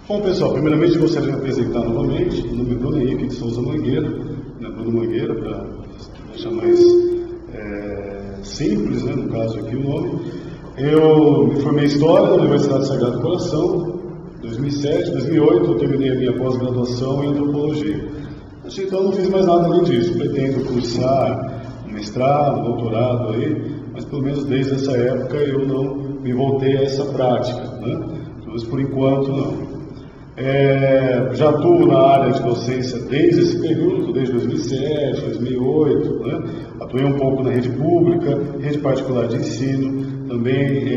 Bom, pessoal, primeiramente gostaria de apresentar novamente o nome é Bruno Henrique de Souza Mangueira, né, Bruno Mangueira, para deixar mais simples, né, no caso aqui o nome. Eu me formei em História na Universidade Sagrado Coração, 2007, 2008 eu terminei a minha pós-graduação em Antropologia. Então não fiz mais nada além disso, pretendo cursar um mestrado, doutorado aí, mas pelo menos desde essa época eu não me voltei a essa prática, né? Mas por enquanto não. Já atuo na área de docência desde esse período, desde 2007, 2008, né? Atuei um pouco na rede pública, rede particular de ensino, também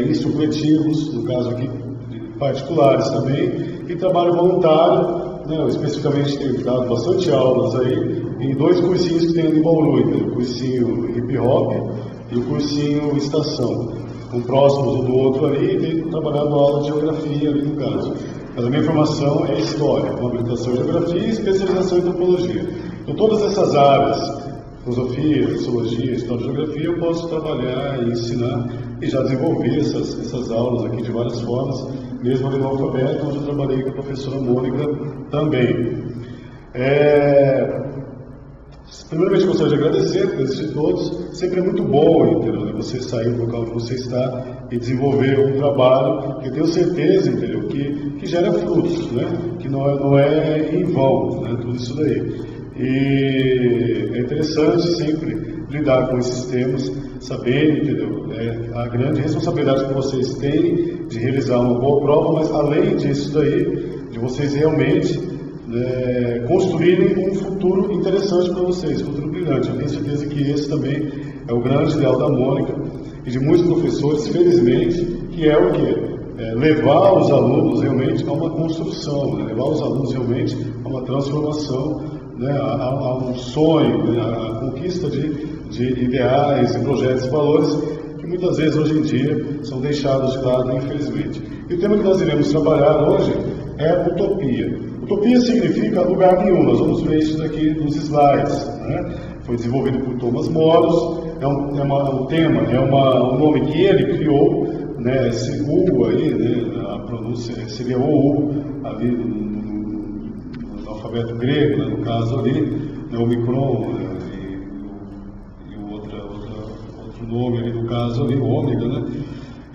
em supletivos, no caso aqui de particulares também, e trabalho voluntário, né? Eu especificamente tenho dado bastante aulas aí em dois cursinhos que tem ali em Bauru, né? O cursinho Hip Hop e o cursinho Estação, um próximos um do outro ali, e tenho trabalhado aula de geografia ali no caso. Mas a minha formação é História, com habilitação em Geografia e especialização em Antropologia. Então, todas essas áreas, Filosofia, Sociologia, História e Geografia, eu posso trabalhar e ensinar e já desenvolver essas aulas aqui de várias formas, mesmo ali no alfabeto, onde eu trabalhei com a professora Mônica também. Primeiramente, eu gostaria de agradecer a presença de todos. Sempre é muito bom, entendeu, você sair do local onde você está e desenvolver um trabalho que eu tenho certeza, entendeu, que gera frutos, né? Que não é em vão, né? Tudo isso daí. E é interessante sempre lidar com esses temas, sabendo, entendeu, a grande responsabilidade que vocês têm de realizar uma boa prova, mas além disso daí, de vocês realmente construírem um futuro interessante para vocês, um futuro brilhante. Eu tenho certeza que esse também é o grande ideal da Mônica e de muitos professores, felizmente, que é o quê? Levar os alunos realmente a uma construção, né? Levar os alunos realmente a uma transformação, né? a um sonho, né? A conquista de ideais e projetos e valores que muitas vezes hoje em dia são deixados de lado, infelizmente. E o tema que nós iremos trabalhar hoje é utopia. Utopia significa lugar nenhum, nós vamos ver isso aqui nos slides, né? Foi desenvolvido por Thomas Moros, um tema, um nome que ele criou, né? Esse U aí, né? A pronúncia seria o ali no alfabeto grego, né? No caso ali, né? O Micron, né? E o outro nome ali no caso ali, o ômega, né?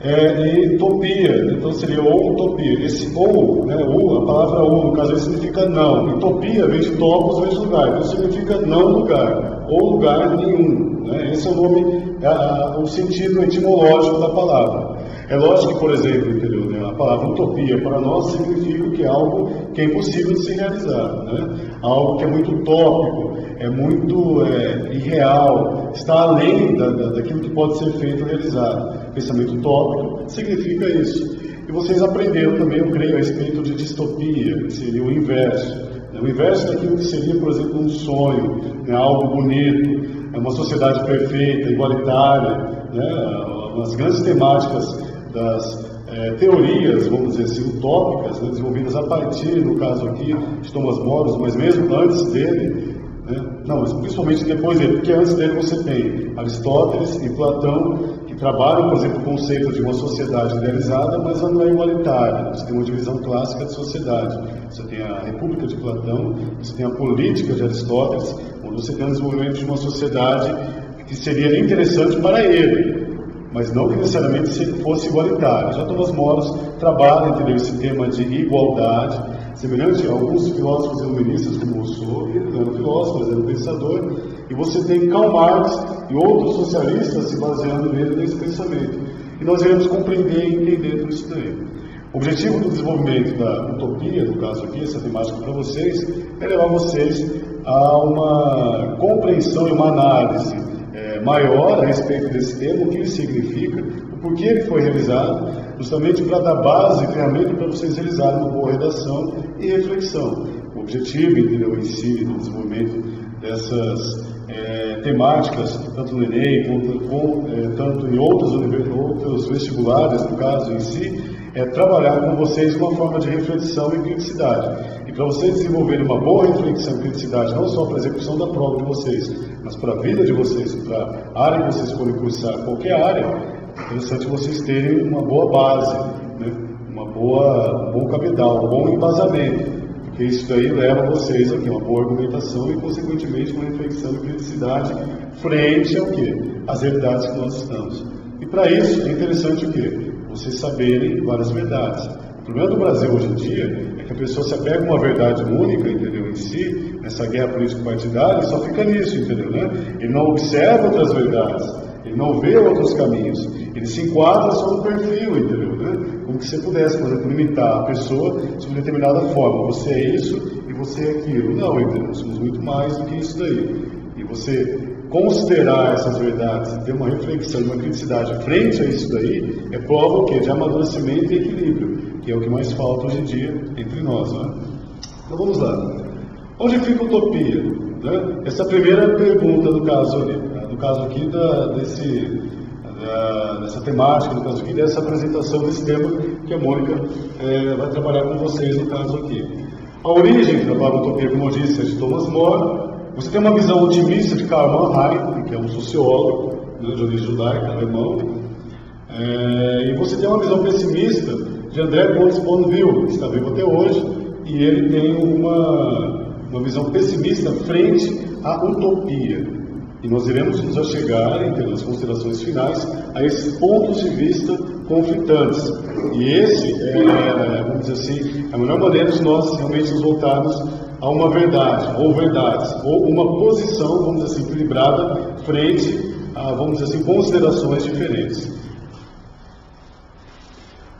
E utopia, então seria ou utopia. Esse ou, né, a palavra ou, no caso, significa não. Utopia vem de topos, vem de lugar, então significa não lugar, ou lugar nenhum. Né? Esse é o nome, o sentido etimológico da palavra. É lógico que, por exemplo, entendeu, né, a palavra utopia para nós significa que é algo que é impossível de se realizar, né? Algo que é muito utópico, é muito irreal, está além daquilo que pode ser feito ou realizado. Pensamento utópico significa isso. E vocês aprenderam também, eu creio, a respeito de distopia, que seria o inverso. O inverso daquilo que seria, por exemplo, um sonho, né, algo bonito, uma sociedade perfeita, igualitária, né, as grandes temáticas das teorias, vamos dizer assim, utópicas, né, desenvolvidas a partir, no caso aqui, de Thomas Moros, mas mesmo antes dele, né, não, mas principalmente depois dele, porque antes dele você tem Aristóteles e Platão, que trabalham, por exemplo, o conceito de uma sociedade idealizada, mas ela não é igualitária. Você tem uma divisão clássica de sociedade. Você tem a República de Platão, você tem a Política de Aristóteles, onde você tem o desenvolvimento de uma sociedade que seria interessante para ele, mas não que necessariamente fosse igualitária. Já Thomas Moros trabalha, entendeu, esse tema de igualdade, semelhante a alguns filósofos iluministas como Rousseau, ele não era filósofo, mas era um pensador, e você tem Karl Marx e outros socialistas se baseando nele nesse pensamento. E nós iremos compreender e entender tudo isso daí. O objetivo do desenvolvimento da utopia, no caso aqui, essa temática para vocês, é levar vocês a uma compreensão e uma análise maior a respeito desse tema, o que ele significa, o porquê ele foi realizado, justamente para dar base e ferramenta para vocês realizarem uma boa redação e reflexão. O objetivo, entendeu, em si, do desenvolvimento dessas temáticas, tanto no Enem, tanto em outros vestibulares, no caso em si, é trabalhar com vocês uma forma de reflexão e criticidade. E para vocês desenvolverem uma boa reflexão e criticidade, não só para a execução da prova de vocês, mas para a vida de vocês, para a área que vocês forem cursar, qualquer área, é interessante vocês terem uma boa base, né? Uma boa um bom capital, um bom embasamento, porque isso daí leva vocês aqui a uma boa argumentação e, consequentemente, uma reflexão e criticidade frente ao quê? Às realidades que nós estamos. E para isso é interessante o quê? Vocês saberem várias verdades. O problema do Brasil hoje em dia é que a pessoa se apega a uma verdade única, entendeu, em si, nessa guerra político-partidária, e só fica nisso, entendeu, né? Ele não observa outras verdades, ele não vê outros caminhos, ele se enquadra só no perfil, entendeu, né? Como que você pudesse, por exemplo, limitar a pessoa de uma determinada forma. Você é isso e você é aquilo. Não, entendeu? Nós somos muito mais do que isso daí. E você considerar essas verdades, ter uma reflexão, uma criticidade frente a isso daí, é prova o quê? De amadurecimento e equilíbrio, que é o que mais falta hoje em dia entre nós, né? Então vamos lá. Onde fica a utopia? Né? Essa é a primeira pergunta do caso ali, né? No caso aqui dessa temática, no caso aqui dessa apresentação desse tema que a Mônica vai trabalhar com vocês no caso aqui. A origem da palavra utopia, como eu disse, é de Thomas More. Você tem uma visão otimista de Karl Marx, que é um sociólogo, né, de origem judaica, alemão, e você tem uma visão pessimista de André Bonville, que está vivo até hoje, e ele tem uma visão pessimista frente à utopia. E nós iremos nos achegar, nas considerações finais, a esses pontos de vista conflitantes. E esse vamos dizer assim, a melhor maneira de nós realmente nos voltarmos a uma verdade, ou verdades, ou uma posição, vamos dizer assim, equilibrada frente a, vamos dizer assim, considerações diferentes.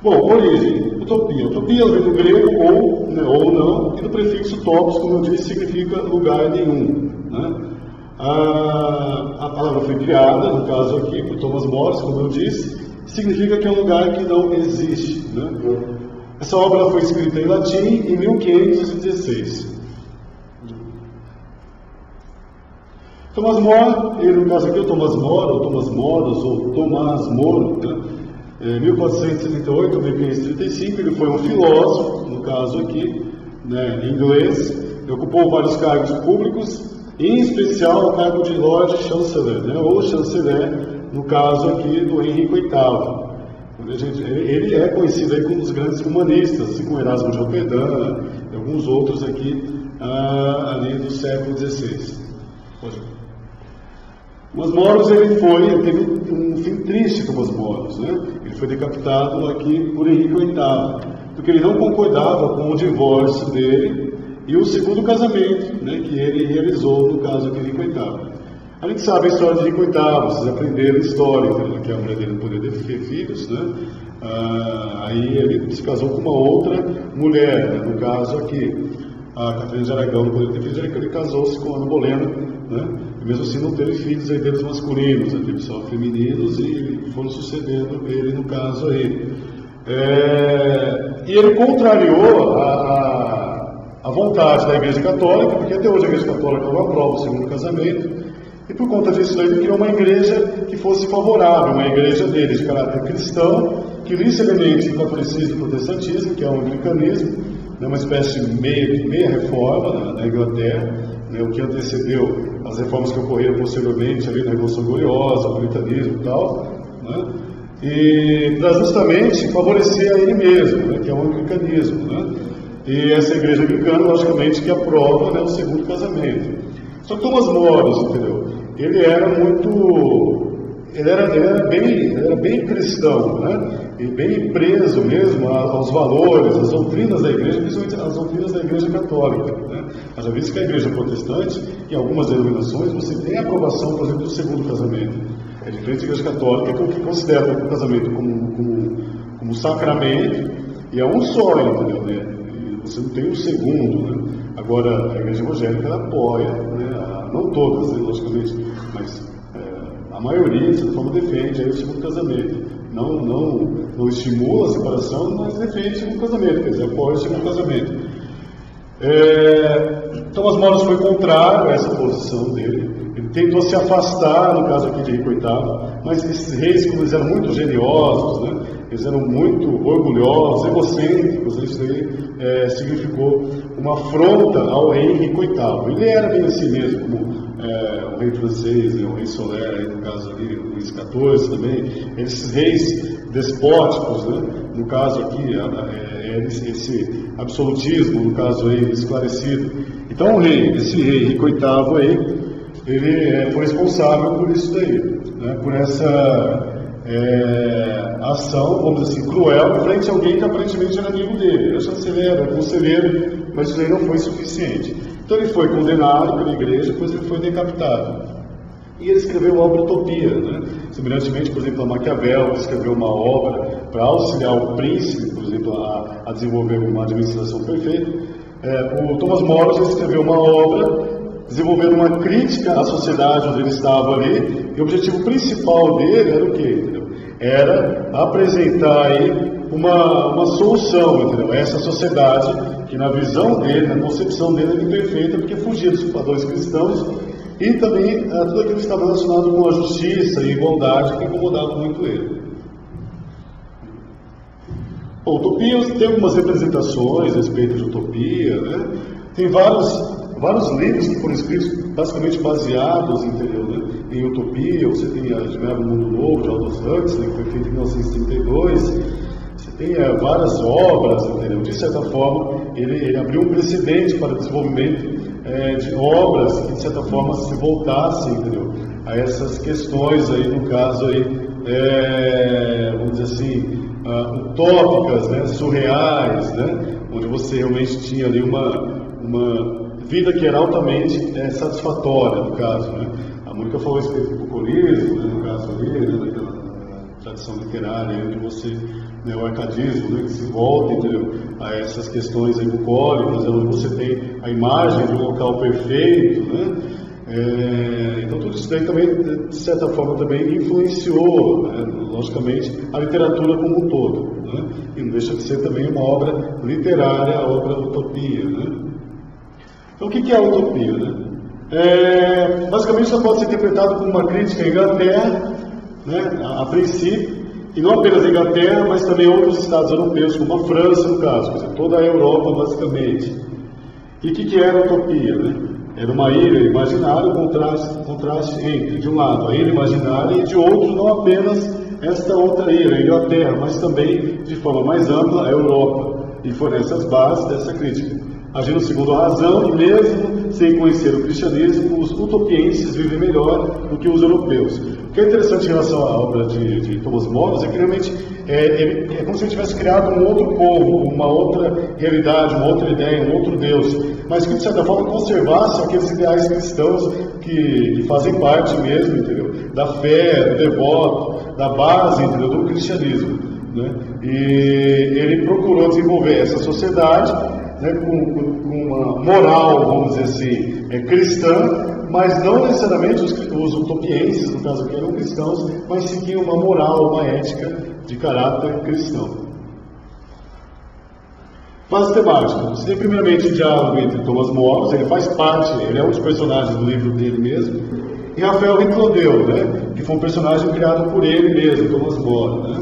Bom, origem, utopia. Utopia vem do grego ou, né, ou não, e do prefixo topos, como eu disse, significa lugar nenhum, né? A palavra foi criada, no caso aqui, por Thomas More, como eu disse, significa que é um lugar que não existe, né? Essa obra foi escrita em latim em 1516. Thomas More, ele, no caso aqui, o Thomas More, ou Thomas Moros, ou Tomás Moro, né? 1478 a 1535, ele foi um filósofo, no caso aqui, né, inglês, ele ocupou vários cargos públicos, em especial o cargo de Lord Chancellor, né, ou chanceler, no caso aqui do Henrique VIII. Ele é conhecido aí como um dos grandes humanistas, assim como Erasmo de Roterdã e alguns outros aqui ali do século XVI. Thomas Moros, ele teve um fim triste, Thomas Moros, né? Ele foi decapitado aqui por Henrique VIII, porque ele não concordava com o divórcio dele e o segundo casamento, né, que ele realizou no caso aqui de Henrique VIII. A gente sabe a história de Henrique VIII, vocês aprenderam história, né, que a mulher dele não poderia ter filhos, né? Aí ele se casou com uma outra mulher, né, no caso aqui, a Catarina de Aragão não poderia ter filhos, ele casou-se com a Ana Bolena, né? E mesmo assim não teve filhos herdeiros masculinos, teve só femininos e foram sucedendo ele no caso aí. E ele contrariou a vontade da Igreja Católica, porque até hoje a Igreja Católica não aprova o segundo casamento, e por conta disso ele criou uma igreja que fosse favorável, uma igreja dele de caráter cristão, que lisse elementos do catolicismo e do protestantismo, que é o anglicanismo, né, uma espécie de meia reforma na Inglaterra, né, o que antecedeu as reformas que ocorreram posteriormente ali na Revolução Gloriosa, o puritanismo e tal, né, e para justamente favorecer a ele mesmo, né, que é o anglicanismo, né, e essa igreja anglicana, logicamente, que aprova, né, o segundo casamento. Só que Thomas Moros, entendeu? Ele era bem cristão, né? E bem preso mesmo aos valores, às doutrinas da igreja, principalmente às doutrinas da igreja católica, né? Mas já visto que a igreja protestante, em algumas denominações, você tem a aprovação, por exemplo, do segundo casamento. É diferente da igreja católica, que considera o casamento como sacramento, e é um só, entendeu? Né? E você não tem o segundo, né? Agora, a igreja evangélica ela apoia, né? Não todas, né, logicamente, mas a maioria, de certa forma, defende aí o segundo casamento. Não estimula a separação, mas defende o segundo casamento, quer dizer, apoia o segundo casamento. Thomas Moros foi contrário a essa posição dele. Ele tentou se afastar, no caso aqui de Henrique VIII, mas esses reis, como eles eram muito geniosos, né, eles eram muito orgulhosos, egocêntricos, isso aí significou uma afronta ao rei Henrique VIII. Ele era bem assim mesmo, como o rei francês, né, o rei Soler, aí, no caso ali, o Luís XIV também, esses reis despóticos, né, no caso aqui, esse absolutismo, no caso aí, esclarecido. Então esse rei Henrique VIII aí, ele foi responsável por isso daí, né? Por essa ação, vamos dizer assim, cruel, frente a alguém que aparentemente era amigo dele, era chanceler, era conselheiro, mas isso aí não foi suficiente. Então ele foi condenado pela igreja, depois ele foi decapitado. E ele escreveu a obra Utopia, né? Semelhantemente, por exemplo, a Maquiavel, que escreveu uma obra para auxiliar o príncipe, por exemplo, a desenvolver uma administração perfeita. O Thomas More escreveu uma obra desenvolvendo uma crítica à sociedade onde ele estava ali, e o objetivo principal dele era o quê? Entendeu? Era apresentar aí uma solução, entendeu? Essa sociedade que na visão dele, na concepção dele, era imperfeita, porque fugia dos padrões cristãos, e também tudo aquilo que estava relacionado com a justiça e igualdade, que incomodava muito ele. Bom, utopia tem algumas representações a respeito de utopia, né? Tem vários livros que foram escritos basicamente baseados, entendeu, né, em utopia. Você tem a Genebra do Mundo Novo, de Aldous Huxley, que foi feita em 1932. Você tem várias obras, entendeu? De certa forma, ele abriu um precedente para o desenvolvimento de obras que, de certa forma, se voltassem, entendeu, a essas questões aí, no caso aí, vamos dizer assim, utópicas, né, surreais, né, onde você realmente tinha ali uma vida que era altamente satisfatória, no caso, né. A Mônica falou a respeito do bucolismo, né, no caso ali, né, daquela tradição literária, onde você, né, o arcadismo, né, que se volta, entendeu, a essas questões aí bucólicas, onde você tem a imagem de um local perfeito, né. Então tudo isso daí também, de certa forma, também influenciou, né, logicamente, a literatura como um todo, né, e não deixa de ser também uma obra literária, a obra Utopia, né. Então o que é a utopia, né? Basicamente ela pode ser interpretada como uma crítica à Inglaterra, né, a princípio, e não apenas a Inglaterra, mas também outros estados europeus, como a França, no caso, quer dizer, toda a Europa, basicamente. E o que era a utopia, né? Era uma ilha imaginária, o contraste entre, de um lado, a ilha imaginária, e de outro, não apenas esta outra ilha, a Inglaterra, mas também, de forma mais ampla, a Europa. E foram essas bases dessa crítica. Agindo segundo a razão, e mesmo sem conhecer o cristianismo, os utopienses vivem melhor do que os europeus. O que é interessante em relação à obra de Thomas More é que realmente é como se ele tivesse criado um outro povo, uma outra realidade, uma outra ideia, um outro Deus, mas que de certa forma conservasse aqueles ideais cristãos que fazem parte mesmo, entendeu? Da fé, do devoto, da base, entendeu? Do cristianismo, né? E ele procurou desenvolver essa sociedade, né, com uma moral, vamos dizer assim, cristã, mas não necessariamente os utopienses, no caso que eram cristãos, mas seguiam uma moral, uma ética de caráter cristão. Fase temática. Você tem primeiramente o diálogo entre Thomas More, ele faz parte, ele é um dos personagens do livro dele mesmo, e Rafael Reclodel, né, que foi um personagem criado por ele mesmo, Thomas More, né.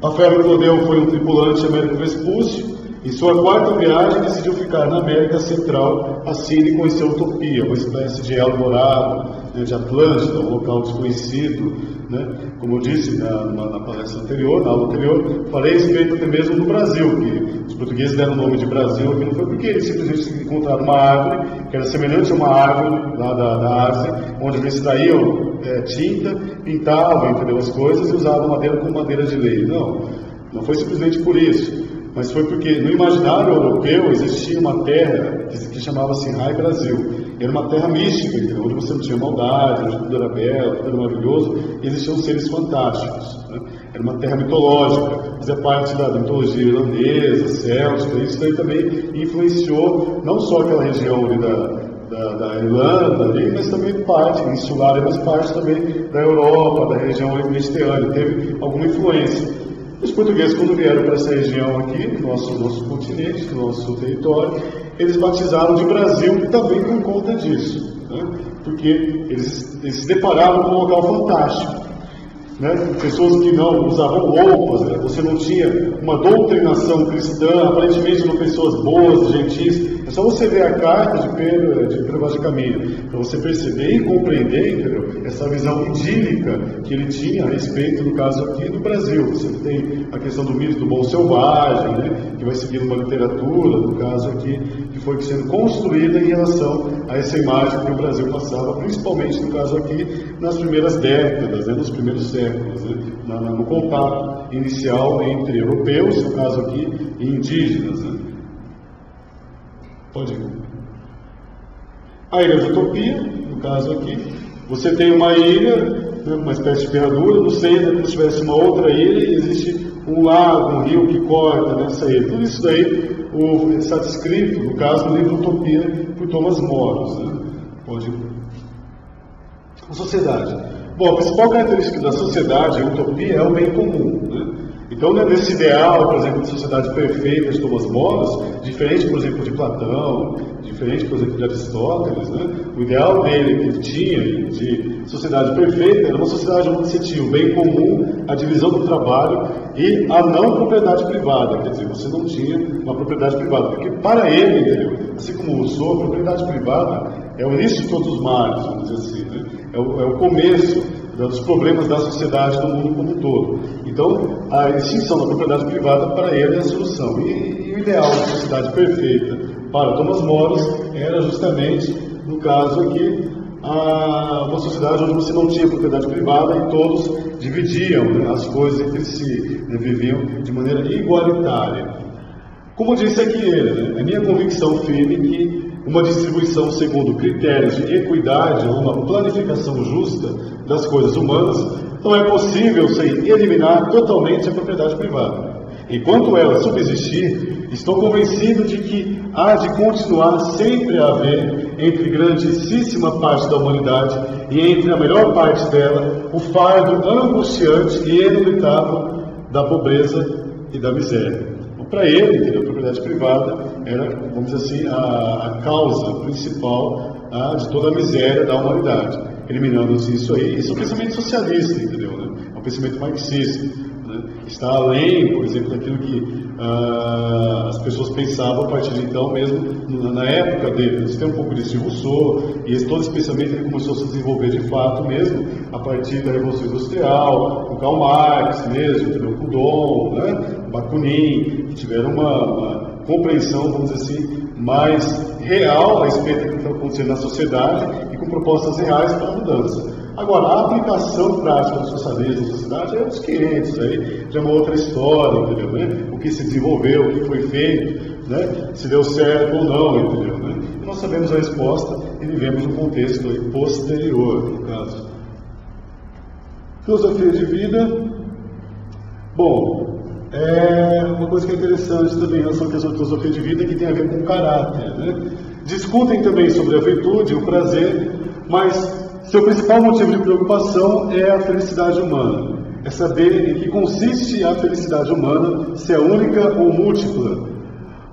Rafael Reclodel foi um tripulante Américo Vespúcio. Em sua quarta viagem, decidiu ficar na América Central, assim ele conheceu a Utopia, uma espécie de Eldorado, né, de Atlântida, um local desconhecido, né? Como eu disse na palestra anterior, na aula anterior, falei a respeito até mesmo do Brasil, que os portugueses deram o nome de Brasil, aqui não foi porque eles simplesmente encontraram uma árvore, que era semelhante a uma árvore lá da Ásia, onde eles extraíam tinta, pintavam, entendeu, as coisas e usavam madeira como madeira de lei. Não foi simplesmente por isso. Mas foi porque no imaginário europeu existia uma terra que chamava-se Rai Brasil. Era uma terra mística, onde você não tinha maldade, onde tudo era belo, tudo era maravilhoso, e existiam seres fantásticos, né? Era uma terra mitológica, fazia parte da mitologia irlandesa, céltica, isso daí também influenciou não só aquela região ali da Irlanda, ali, mas também parte insular, mas parte também da Europa, da região mediterrânea, teve alguma influência. Os portugueses, quando vieram para essa região aqui, no nosso continente, no nosso território, eles batizaram de Brasil também por conta disso, né? Porque eles se depararam com um local fantástico, né? Pessoas que não usavam roupas, né? Você não tinha uma doutrinação cristã, aparentemente eram pessoas boas, gentis, É só você ver a carta de Pedro Vaz de Caminha, para você perceber e compreender, entendeu? Essa visão idílica que ele tinha a respeito, no caso aqui, do Brasil. Você tem a questão do mito do bom selvagem, né? Que vai seguindo uma literatura, no caso aqui, que foi sendo construída em relação a essa imagem que o Brasil passava, principalmente, no caso aqui, nas primeiras décadas, né? Nos primeiros séculos, né? No contato inicial entre europeus, no caso aqui, e indígenas. Né? Pode ir. A ilha de Utopia, no caso aqui, você tem uma ilha, né, uma espécie de ferradura, no centro, como se tivesse uma outra ilha, e existe um lago, um rio que corta nessa ilha. Tudo isso daí está descrito, no caso do livro Utopia, por Thomas More. Né? Pode ir. A sociedade. Bom, a principal característica da sociedade, a utopia, é o bem comum. Né? Então, né, nesse ideal, por exemplo, de sociedade perfeita de Thomas More, diferente, por exemplo, de Platão, diferente, por exemplo, de Aristóteles, né? O ideal dele, que ele tinha, de sociedade perfeita, era uma sociedade onde você tinha o bem comum, a divisão do trabalho e a não propriedade privada. Quer dizer, você não tinha uma propriedade privada, porque para ele, entendeu? Assim como Rousseau, a propriedade privada é o início de todos os males, vamos dizer assim, né? É o começo dos problemas da sociedade no mundo como um todo. Então, a extinção da propriedade privada para ele é a solução. E o ideal de sociedade perfeita para Thomas More era justamente, no caso aqui, uma sociedade onde você não tinha propriedade privada e todos dividiam, né, as coisas entre si, né, viviam de maneira igualitária. Como disse aqui ele, né, é minha convicção firme que uma distribuição segundo critérios de equidade ou uma planificação justa das coisas humanas não é possível sem eliminar totalmente a propriedade privada. Enquanto ela subsistir, estou convencido de que há de continuar sempre a haver, entre grandíssima parte da humanidade e entre a melhor parte dela, o fardo angustiante e inevitável da pobreza e da miséria. Para ele, a propriedade privada era, vamos dizer assim, a causa principal de toda a miséria da humanidade. Eliminando-se isso aí, isso é um pensamento socialista, entendeu? Né? É um pensamento marxista. Né? Está além, por exemplo, daquilo que as pessoas pensavam a partir de então, mesmo na época dele. Você tem um pouco disso de Rousseau, e todo esse pensamento ele começou a se desenvolver de fato mesmo a partir da Revolução Industrial, com Karl Marx mesmo, entendeu? Proudhon, né? Bakunin, que tiveram uma compreensão, vamos dizer assim, mais real a respeito do que está acontecendo na sociedade e com propostas reais para a mudança. Agora, a aplicação prática do socialismo na sociedade é uns 500, aí já é uma outra história, entendeu? Né? O que se desenvolveu, o que foi feito, né? Se deu certo ou não, entendeu? Né? E nós sabemos a resposta e vivemos um contexto aí posterior, no caso. Filosofia de vida. Bom, uma coisa que é interessante também em relação à questão de filosofia de vida que tem a ver com o caráter. Né? Discutem também sobre a virtude, o prazer, mas seu principal motivo de preocupação é a felicidade humana. É saber em que consiste a felicidade humana, se é única ou múltipla.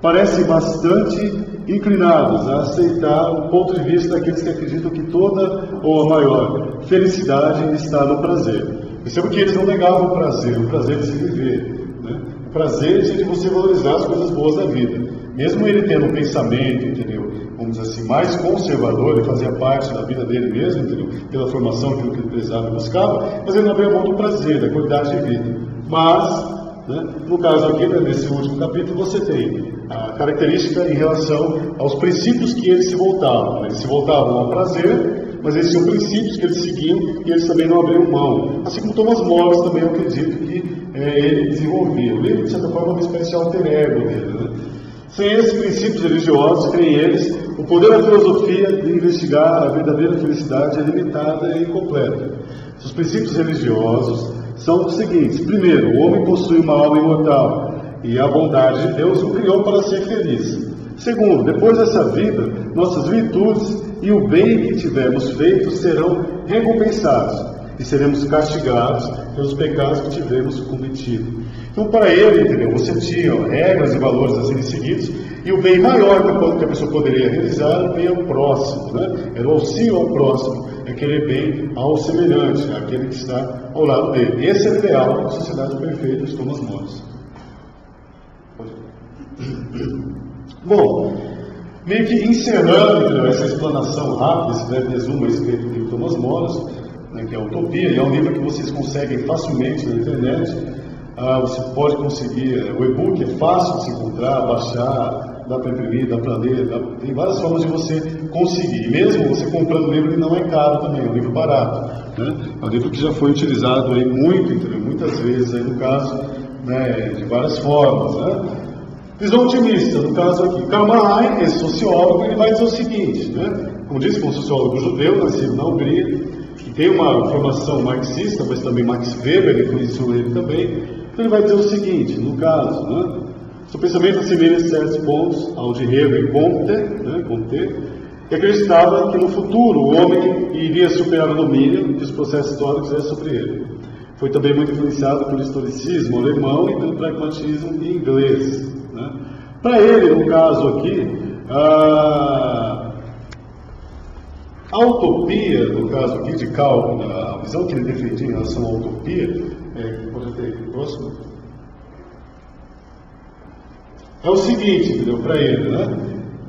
Parecem bastante inclinados a aceitar o ponto de vista daqueles que acreditam que toda ou a maior felicidade está no prazer. Perceba que eles não negavam o prazer de se viver. Né? O prazer de você valorizar as coisas boas da vida. Mesmo ele tendo um pensamento, entendeu? Vamos dizer assim, mais conservador, ele fazia parte da vida dele mesmo, entendeu? Pela formação, aquilo que ele precisava e buscava, mas ele não abriu mão do prazer, da qualidade de vida. Mas, né, no caso aqui, né, nesse último capítulo, você tem a característica em relação aos princípios que eles se voltavam. Eles se voltavam ao prazer, mas eles tinham princípios que eles seguiam e eles também não abriam mão. Assim como Thomas More também, eu acredito que ele desenvolvia. O livro, de certa forma, é uma espécie de alter ego dele, né? Sem esses princípios religiosos, creem eles, o poder da filosofia de investigar a verdadeira felicidade é limitada e incompleta. Os princípios religiosos são os seguintes. Primeiro, o homem possui uma alma imortal e a bondade de Deus o criou para ser feliz. Segundo, depois dessa vida, nossas virtudes e o bem que tivermos feito serão recompensados e seremos castigados pelos pecados que tivermos cometido. Então, para ele, entendeu? Você tinha regras e valores a serem seguidos, e o bem maior que a pessoa poderia realizar era o bem ao próximo, né? Era o auxílio ao próximo, é querer bem ao semelhante, aquele que está ao lado dele. Esse é o ideal da sociedade perfeita de Thomas More. Bom, Meio que encerrando, entendeu, essa explanação rápida, esse breve resumo escrito de Thomas More, né, que é a Utopia, e é um livro que vocês conseguem facilmente na internet. Você pode conseguir, o e-book é fácil de se encontrar, baixar, dá para imprimir, dá para ler, tem várias formas de você conseguir. E mesmo você comprando o livro, ele não é caro também, é um livro barato. Né? É um livro que já foi utilizado aí muito, entendeu? Muitas vezes, aí no caso, né, de várias formas. Né? Visão otimista, no caso aqui. Karl Marx, esse sociólogo, ele vai dizer o seguinte, né? Como disse, foi um sociólogo judeu, nascido na Hungria, que tem uma formação marxista, mas também Max Weber influenciou ele também. Então ele vai dizer o seguinte, no caso, né? Seu pensamento assemelha em certos pontos ao de Hegel e Comte, que acreditava que no futuro o homem iria superar o domínio que os processos históricos é sobre ele. Foi também muito influenciado pelo historicismo alemão e pelo pragmatismo inglês. Né? Para ele, no caso aqui, a utopia, no caso aqui de Karl, a visão que ele defendia em relação à utopia, pode ter aqui próximo, é o seguinte, entendeu? Para ele, né?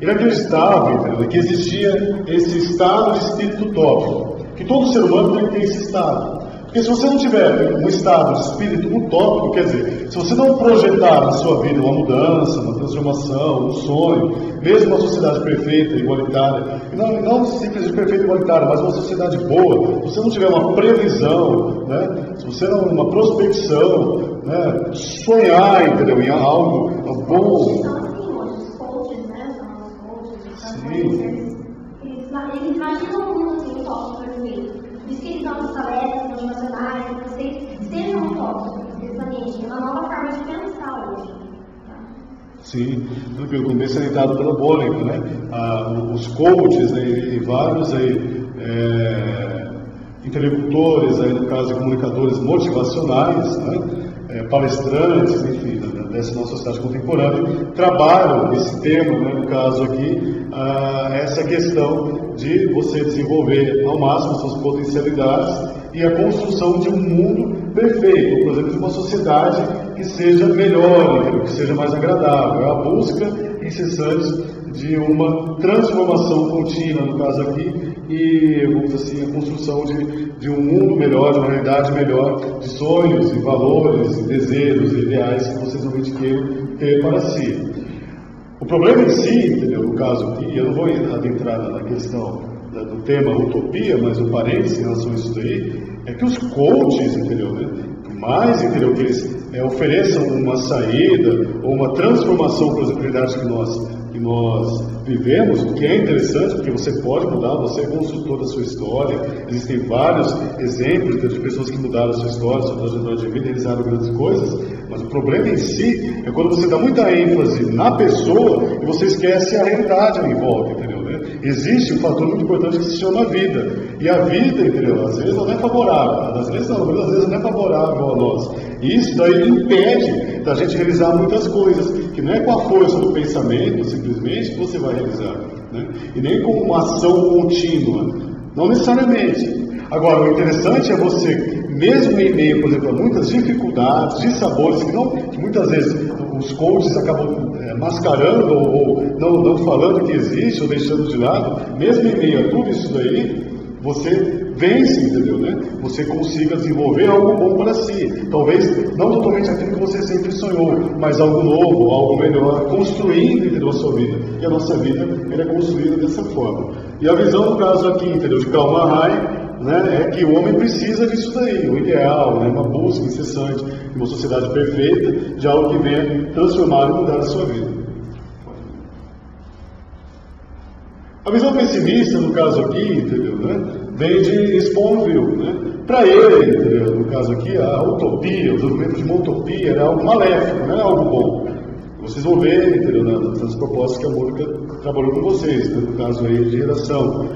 Ele acreditava, entendeu, que existia esse estado de espírito utópico, que todo ser humano tem que ter esse estado. Porque se você não tiver um estado de espírito utópico, quer dizer, se você não projetar na sua vida uma mudança, uma transformação, um sonho, mesmo uma sociedade perfeita, igualitária, não simplesmente perfeita e igualitária, mas uma sociedade boa, se você não tiver uma previsão, né, se você não uma prospecção, né, sonhar, entendeu, em algo bom. Sim. Eles imaginam um mundo assim, utópico para mim. Por isso que eles dão as palestras motivacionais, que vocês sejam utópicos, precisamente. É uma nova forma de pensar hoje. Sim, como bem salientado pela Bollinger, né? Os coaches, né, e vários aí, interlocutores, aí, no caso de comunicadores motivacionais, né? Palestrantes, enfim, dessa nossa sociedade contemporânea, trabalham esse tema, né, no caso aqui, essa questão de você desenvolver ao máximo suas potencialidades e a construção de um mundo perfeito, por exemplo, de uma sociedade que seja melhor, que seja mais agradável. É a busca incessante de uma transformação contínua, no caso aqui, e, vamos dizer assim, a construção de um mundo melhor, de uma realidade melhor, de sonhos e valores, e desejos, e ideais que vocês realmente queiram ter para si. O problema em si, entendeu, no caso aqui, eu não vou adentrar na questão do tema utopia, mas o parênteses em relação a isso daí, é que os coaches, entendeu, né, mais, entendeu, que eles ofereçam uma saída ou uma transformação para as realidades que nós vivemos, o que é interessante, porque você pode mudar, você é construtor da sua história, existem vários exemplos de pessoas que mudaram a sua história, sua trajetória de vida, realizaram grandes coisas, mas o problema em si é quando você dá muita ênfase na pessoa e você esquece a realidade em volta, entendeu? Existe um fator muito importante que se chama vida, e a vida, entendeu? Às vezes não é favorável, às vezes não é favorável a nós, e isso daí impede da gente realizar muitas coisas, que não é com a força do pensamento, simplesmente, que você vai realizar, né? E nem com uma ação contínua, não necessariamente. Agora, o interessante é você, mesmo em meio, por exemplo, a muitas dificuldades, dissabores, que muitas vezes os coaches acabam mascarando ou não falando que existe, ou deixando de lado, mesmo em meio a tudo isso daí, você vence, entendeu, né? Você consiga desenvolver algo bom para si. Talvez não totalmente aquilo que você sempre sonhou, mas algo novo, algo melhor, construindo, entendeu, a sua vida. E a nossa vida, ela é construída dessa forma. E a visão, no caso aqui, entendeu, de Karl Marx, né, é que o homem precisa disso daí, o ideal, né, uma busca incessante de uma sociedade perfeita, de algo que venha transformar e mudar a sua vida. A visão pessimista, no caso aqui, entendeu, né, vem de Sponville, né? Para ele, entendeu, no caso aqui, a utopia, o desenvolvimento de uma utopia era algo maléfico, não é algo bom. Vocês vão ver, entendeu, nas propostas que a Mônica trabalhou com vocês, né, no caso aí de geração.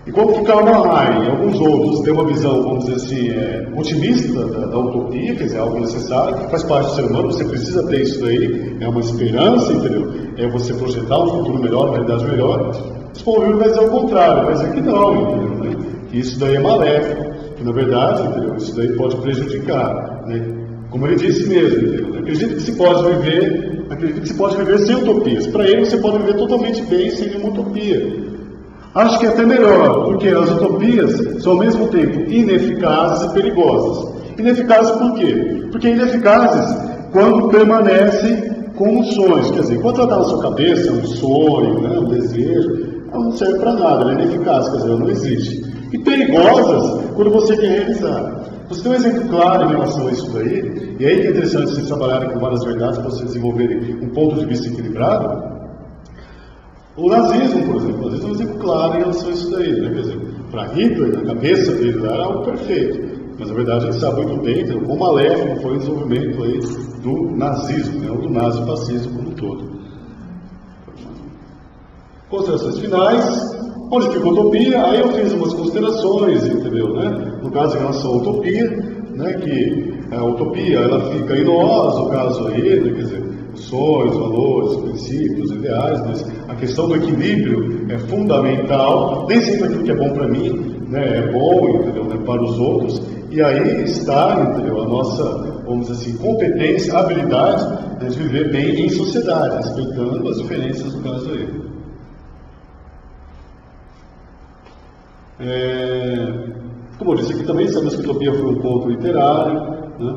E como que Karl Marx e alguns outros têm uma visão, vamos dizer assim, otimista da utopia, quer dizer, algo necessário, que faz parte do ser humano, você precisa ter isso daí, é uma esperança, entendeu? É você projetar um futuro melhor, uma realidade melhor. Sponville vai dizer o contrário, vai dizer que não, entendeu? Né? Que isso daí é maléfico, que na verdade, entendeu? Isso daí pode prejudicar, né? Como ele disse mesmo, entendeu? Acredito que se pode viver sem utopias. Para ele, você pode viver totalmente bem sem nenhuma utopia. Acho que é até melhor, porque as utopias são ao mesmo tempo ineficazes e perigosas. Ineficazes por quê? Porque ineficazes quando permanecem como sonhos. Quer dizer, enquanto ela está na sua cabeça, um sonho, né, um desejo, ela não serve para nada, ela é ineficaz, quer dizer, ela não existe. E perigosas quando você quer realizar. Você tem um exemplo claro em relação a isso daí, e aí que é interessante vocês trabalharem com várias verdades para vocês desenvolverem um ponto de vista equilibrado. O nazismo, por exemplo, o nazismo é um exemplo claro em relação a isso daí, né? Quer dizer, para Hitler, na cabeça dele era algo perfeito, mas na verdade a gente sabe muito bem, então, quão maléfico foi o desenvolvimento aí do nazismo, né? Ou do nazifascismo como um todo. Considerações finais. Onde fica a utopia? Aí eu fiz umas considerações, entendeu, né? No caso, em relação à utopia, né? Que a utopia, ela fica em nós, no caso aí, né? Quer dizer, sonhos, valores, princípios, ideais, mas a questão do equilíbrio é fundamental. Nem sempre aquilo que é bom para mim, né, é bom, entendeu, né, para os outros. E aí está, entendeu, a nossa, vamos dizer assim, competência, habilidade, né, de viver bem em sociedade, respeitando as diferenças do caso aí. Como eu disse aqui também, sabemos que a utopia foi um ponto literário, né?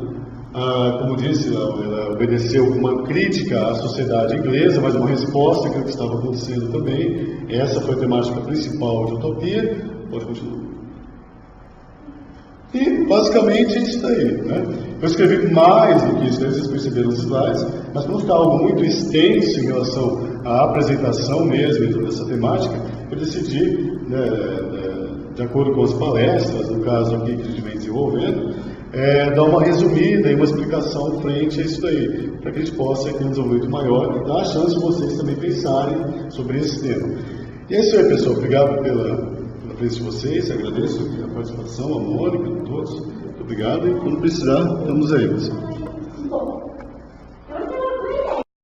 Como disse, ela obedeceu uma crítica à sociedade inglesa, mas uma resposta àquilo que estava acontecendo também. Essa foi a temática principal de utopia. Pode continuar. E basicamente é isso daí, né? Eu escrevi mais do que isso, vocês perceberam nos slides, mas como está algo muito extenso em relação à apresentação mesmo dessa temática, eu decidi, né, de acordo com as palestras, no caso aqui que a gente vem desenvolvendo, dar uma resumida e uma explicação frente a isso daí, para que a gente possa ter um desenvolvimento maior e dar a chance de vocês também pensarem sobre esse tema. E é isso aí, pessoal. Obrigado pela presença de vocês, agradeço a participação, a Mônica, a todos. Muito obrigado e quando precisar, estamos aí, pessoal.